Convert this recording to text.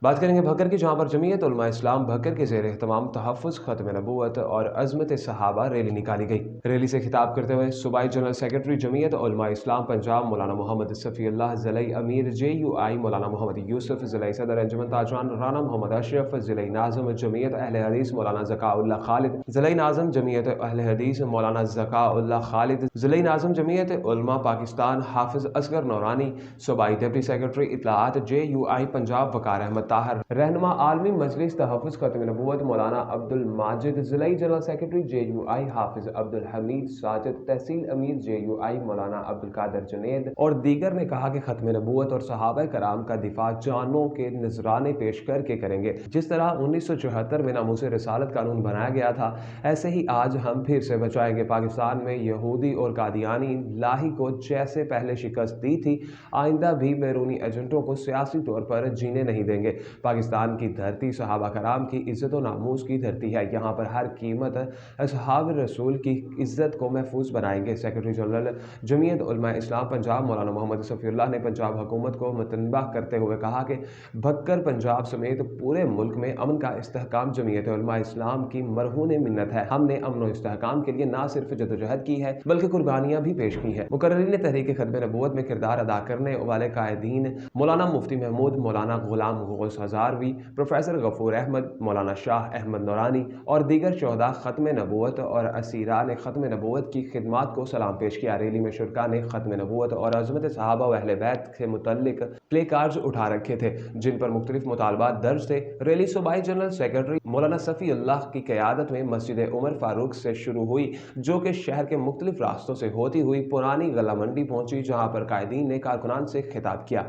बात करेंगे भक्कर की, जहाँ पर जमीयत उलमा इस्लाम भक्कर के ज़ेर एहतमाम तहफ़्फ़ुज़ ख़त्म नबूवत और अज़मत सहाबा रैली निकाली गई। रैली से खिताब करते हुए सूबाई जनरल सेक्रेटरी जमीयत उलमा इस्लाम पंजाब मौलाना मोहम्मद सफ़ीउल्लाह ज़िलई अमीर JUI मौलाना मोहम्मद यूसुफ ज़िलई सदर अंजुमन ताजरान राना मोहम्मद अशरफ ज़िलई नाज़िम जमीयत अहले हदीस मौलाना ज़काउल्लाह खालिद ज़िलई नाज़िम जमीयत अहले हदीस मौलाना ज़काउल्लाह खालिद ज़िलई नाज़िम जमीयत उलमा पाकिस्तान हाफिज़ असगर नौरानी सूबाई डिप्टी सेक्रेटरी इत्तलाआत JUI पंजाब वकार अहमद ताहर रहनुमा आलमी मजलिस तहफ़्फ़ुज़ ख़त्म नबूवत मौलाना अब्दुल माजिद ज़िलई general secretary JUI Hafiz Abdul Hamid Sajid तहसील अमीर JUI मौलाना अब्दुल कादिर जुनैद और दीगर ने कहा कि ख़त्म नबूवत और सहाबा कराम का दिफा जानों के नजराने पेश करके करेंगे। जिस तरह 1974 में नामूस रिसालत कानून बनाया गया था, ऐसे ही आज हम फिर से बचाएंगे। पाकिस्तान में यहूदी और कादियानी लाही को जैसे पहले शिकस्त दी थी, आइंदा भी बैरूनी एजेंटों को सियासी तौर पर जीने नहीं देंगे। पाकिस्तान की धरती सहाबा कराम की इज़्ज़त व नामूस की धरती है। यहाँ पर हर कीमत असहाब रसूल की इज़्ज़त को महफूज बनाएंगे। सेक्रेटरी जनरल जमीयत उलमा इस्लाम पंजाब मौलाना मोहम्मद सफ़ीउल्लाह ने पंजाब हुकूमत को मुतनबह करते हुए कहा कि भक्कर पंजाब समेत पूरे मुल्क में अमन का इस्तेहकाम जमीयत उलमा इस्लाम की मरहून मिन्नत है। हमने अमन व इस्तेहकाम के लिए ना सिर्फ जदोजहद की है बल्कि कुर्बानियाँ भी पेश की हैं। मुकर्रिरीन तहरीक ख़त्म नबूवत में किरदार अदा करने वाले कायदीन मौलाना मुफ्ती महमूद, मौलाना गुलाम गौस हज़ारवी, प्रोफेसर गफूर अहमद, मौलाना शाह अहमद नौरानी और दीगर शोहदा ख़त्म नबूवत और असीरान ख़त्म नबूवत की खिदमात को सलाम पेश किया। रैली में शुरका ने ख़त्म नबूवत और अज़मत सहाबा व अहले बैत से मुतल्लिक प्ले कार्ड्स उठा रखे थे, जिन पर मुख्तलिफ मुतालबात दर्ज थे। रैली सूबाई जनरल सेक्रेटरी मौलाना सफ़ीउल्लाह की क़यादत में मस्जिद उमर फारूक से शुरू हुई, जो कि शहर के मुख्तलिफ रास्तों से होती हुई पुरानी गला मंडी पहुंची, जहाँ पर कायदीन ने कारकुनान से खिताब किया।